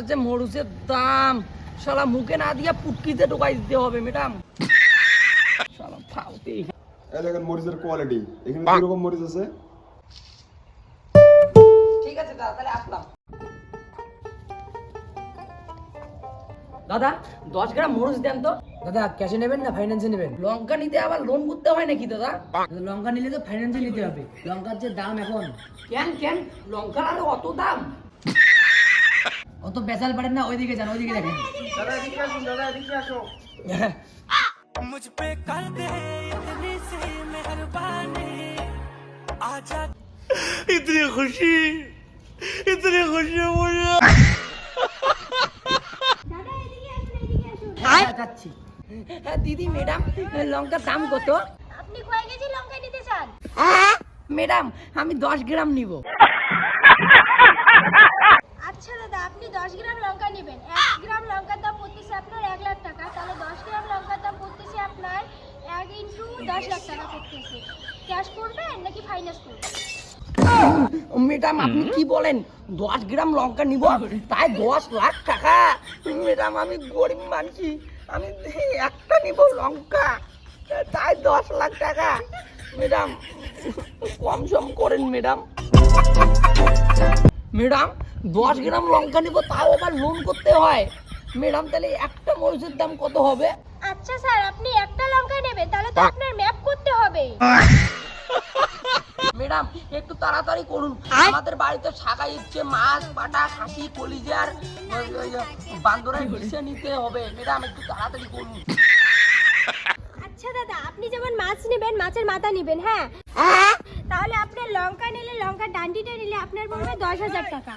যে মরুচের দাম শালা মুখে না দিয়া পুটকিতে ঢোকাই দিতে হবে ম্যাডাম। শালা ফাউতি। এই দেখেন মরিচের কোয়ালিটি, এখানে কি রকম মরিচ আছে। ঠিক আছে দাদা, তাহলে আসলাম। দাদা 10 গ্রাম মরিচ দেন তো। দাদা ক্যাশে নেবেন না ফাইন্যান্সে নেবেন? লঙ্কা নিতে আবার লোন করতে হয় নাকি দাদা? লঙ্কা নিলে তো ফাইন্যান্সে নিতে হবে, লঙ্কার যে দাম এখন। কেন লঙ্কার আরো অত দাম? অত বেচাল পারেন না, ওইদিকে যান, ওইদিকে দেখেন। দাদা এদিকে আসুন, দাদা এদিকে আসো। मुझ पे कर दे इतनी सी मेहरबानी आजा इतनी खुशी मुझे। যাচ্ছি। হ্যাঁ দিদি, ম্যাডাম লঙ্কার দাম কত? আপনি কয় কেজি লঙ্কা নিতে চান? ম্যাডাম আমি 10 গ্রাম নিব। আচ্ছা দাদা, আপনি 10 গ্রাম লঙ্কা নেবেন। 1 গ্রাম লঙ্কার দাম পড়তেছে আপনার 1 লাখ টাকা, তাহলে 10 গ্রাম লঙ্কার দাম পড়তেছে আপনার 1 ইনটু 10 লাখ টাকা পড়তেছে। ক্যাশ করবেন নাকি ফাইন্যান্স করবেন? ম্যাডাম আপনি কি বলেন? 10 গ্রাম লঙ্কা নিব তাই 10 লাখ টাকা? ম্যাডাম আমি গরিব মানুষ, আমি একটা নিব লঙ্কা তাই 10 লাখ টাকা। ম্যাডাম কম সম করেন ম্যাডাম। ম্যাডাম 10 গ্রাম লঙ্কা নিব তাও আবার লোন করতে হয়। ম্যাডাম তাহলে একটা মরিচের দাম কত হবে? আচ্ছা স্যার, আপনি একটা লঙ্কা নেবেন, তাহলে তো আপনার ম্যাপ করতে হবে। ম্যাডাম একটু তাড়াতাড়ি করুন, আমাদের বাড়িতে শাকা ইচ্ছে, মাছ পাটা, খাসি, কলিজার বান্দরের বিষে নিতে হবে। ম্যাডাম একটু তাড়াতাড়ি করুন। আচ্ছা দাদা, আপনি যেমন মাছ নেবেন, মাছের মাথা নেবেন, হ্যাঁ, তাহলে আপনার লঙ্কা নিলে, লঙ্কার ডান্ডিটা নিলে আপনার পড়বে 10,000 টাকা।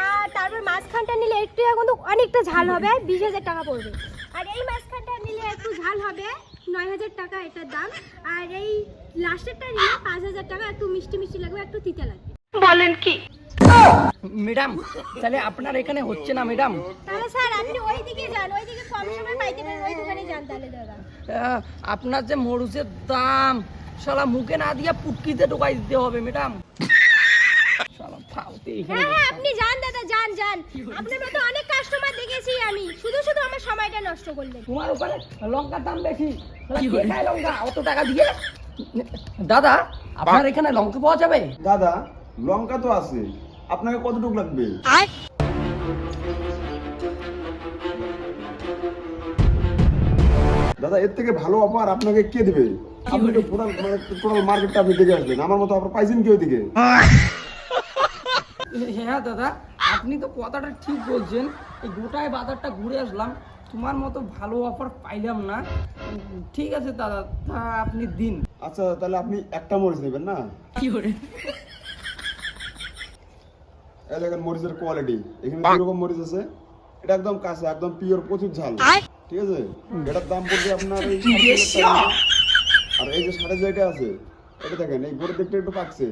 আর তারপর মাঝখানটা নিলে একটু কিন্তু অনেকটা ঝাল হবে, 20,000 টাকা পড়বে। আর এই মাঝখানটা নিলে একটু ঝাল হবে, 9,000 টাকা এটার দাম। আর এই লাস্টেরটা নিলে 5,000 টাকা, একটু মিষ্টি মিষ্টি লাগবে, একটু তিতা লাগবে। ম্যাডাম তাহলে আপনার এখানে হচ্ছে না ম্যাডাম? তাহলে স্যার আপনি ওইদিকে যান, ওইদিকে কম সময় পাইতে পারেন, ওই দোকানে যান তাহলে দাদা। আপনার যে মরুচের দাম শালা মুখে না দিয়া পুটকিতে ঢোকাই দিতে হবে ম্যাডাম। শালা ফাউতি। হ্যাঁ হ্যাঁ, আপনি যান দাদা, যান। আপনার মতো অনেক কাস্টমার দেখেছি আমি, শুধু আমার সময়টা নষ্ট করলেন। তোমার ওখানে লঙ্কার দাম বেশি, শালা কে খায় লঙ্কা অত টাকা দিয়ে? দাদা আপনার এখানে লঙ্কা পাওয়া যাবে? দাদা লঙ্কা তো আছে, আপনাকে কতটুকু লাগবে? দাদা এর থেকে ভালো অফার আপনাকে কে দিবে? আপনি তো টোটাল মার্কেটটা আপনি দেখে আসবেন, আমার মতো অফার পাইছেন কি ওইদিকে? হ্যাঁ দাদা আপনি তো কথাটা ঠিক বলছেন, এই গোটায় বাজারটা ঘুরে আসলাম, তোমার মতো ভালো অফার পাইলাম না। ঠিক আছে দাদা, তা আপনি দিন। আচ্ছা তাহলে আপনি একটা মরিচ নেবেন না? কি করে? এই দেখেন মরিচের কোয়ালিটি, এখানে কি রকম মরিচ আছে। এটা একদম কাঁচা, একদম পিওর, প্রচুর ঝাল, ঠিক আছে। এটার দাম পড়বে আপনার এই 60,000 টাকা। আর এই যে সাড়ে যেটা আছে এটা দেখেন, এই গোড়ের দিকটা একটু পাকছে,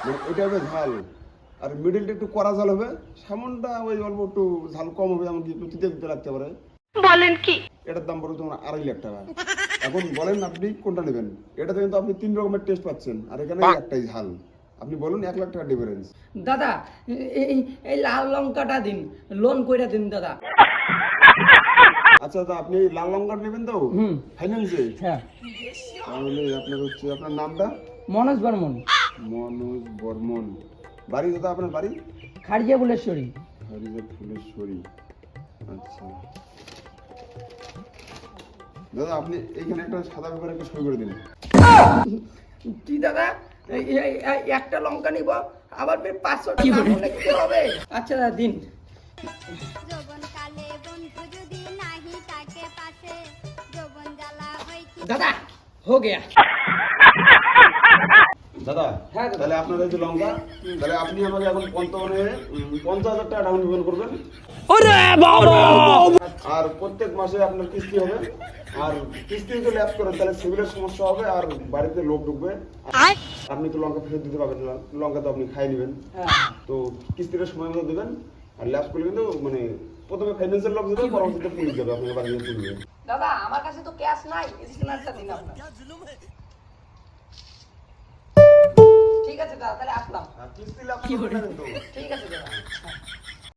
মানে এটা হবে ঝাল। আর মিডিলটা একটু কড়া ঝাল হবে, সামনটা ওই অল্প একটু ঝাল কম হবে, এমনকি একটু তিতে তিতে লাগতে পারে। বলেন কি? এটার দাম পড়বে তোমার 2.5 লাখ টাকা। এখন বলেন আপনি কোনটা নেবেন? এটাতে কিন্তু আপনি 3 রকমের টেস্ট পাচ্ছেন, আর এখানে একটাই ঝাল। আপনি বলুন 1 লাখ টাকা ডিফারেন্স। দাদা এই এই লাল লঙ্কাটা দিন, লোন কইরা দিন দাদা। আচ্ছা দাদা আপনি এই লাল লঙ্কা নেবেন তো ফাইন্যান্সে? হ্যাঁ। তাহলে আপনার হচ্ছে, আপনার নামটা? মনোজ বর্মন। মনোজ বর্মন। বাড়ি দাদা আপনার বাড়ি? খাড়িয়া বুলেশ্বরী। হরিজা ফুলেশ্বরী। আচ্ছা দাদা আপনি এইখানে একটা সাদা পেপারে একটা সই করে দিন। কি দাদা একটা লঙ্কা নিব আবার 500 টাকা লিখতে হবে? আচ্ছা দাদা দিন। যৌবনকালে বন্ধু যদি নাহি থাকে পাশে, যৌবন জ্বালা হয় কি? দাদা হো গয়া। দাদা হ্যাঁ দাদা। তাহলে আপনার এই যে লঙ্কা, তাহলে আপনি আমাকে এখন 50,000 টাকা ডাউন পেমেন্ট করবেন। আর প্রত্যেক মাসে আপনার কিস্তি হবে, আর কিস্তি যদি ল্যাপস করেন তাহলে সিভিলের সমস্যা হবে, আর বাড়িতে লোক ঢুকবে, আপনি তো লঙ্কা ফেরত দিতে পারবেন না, লঙ্কা তো আপনি খাই নেবেন। তো কিস্তিটা সময় মতো দেবেন, আর ল্যাপস করলে কিন্তু মানে প্রথমে ফাইন্যান্সিয়াল লোক যাবে, পরবর্তীতে পুলিশ যাবে, আপনাকে বাড়ি গিয়ে তুলবে। দাদা আমার কাছে তো ক্যাশ নাই, স্ক্যানারটা দিন আপনার। ঠিক আছে দাদা, তাহলে আসলাম। কিস্তি ল্যাপস করবেন কিন্তু। ঠিক আছে দাদা।